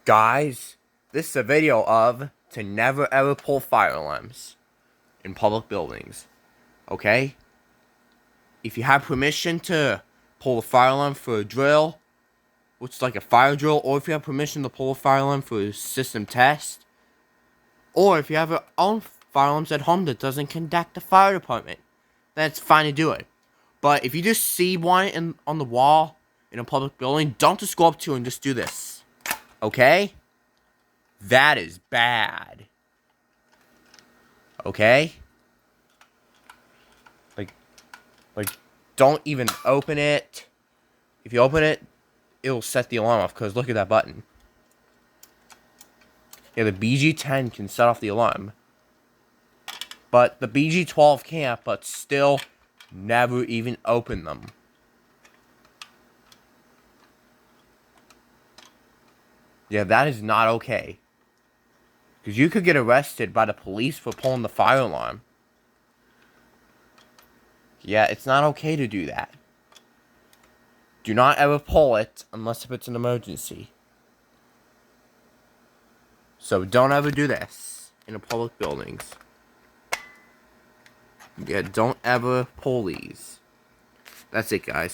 Guys, this is a video of to never ever pull fire alarms in public buildings. Okay? If you have permission to pull a fire alarm for a drill, which is like a fire drill, or if you have permission to pull a fire alarm for a system test, or if you have your own fire alarms at home that doesn't conduct the fire department, then it's fine to do it. But if you just see one on the wall in a public building, don't just go up to it and just do this. Okay? That is bad. Okay? Like, don't even open it. If you open it, it'll set the alarm off, because look at that button. Yeah, the BG10 can set off the alarm. But the BG12 can't, but still never even open them. Yeah, that is not okay. Because you could get arrested by the police for pulling the fire alarm. Yeah, it's not okay to do that. Do not ever pull it unless if it's an emergency. So don't ever do this in public buildings. Yeah, don't ever pull these. That's it, guys.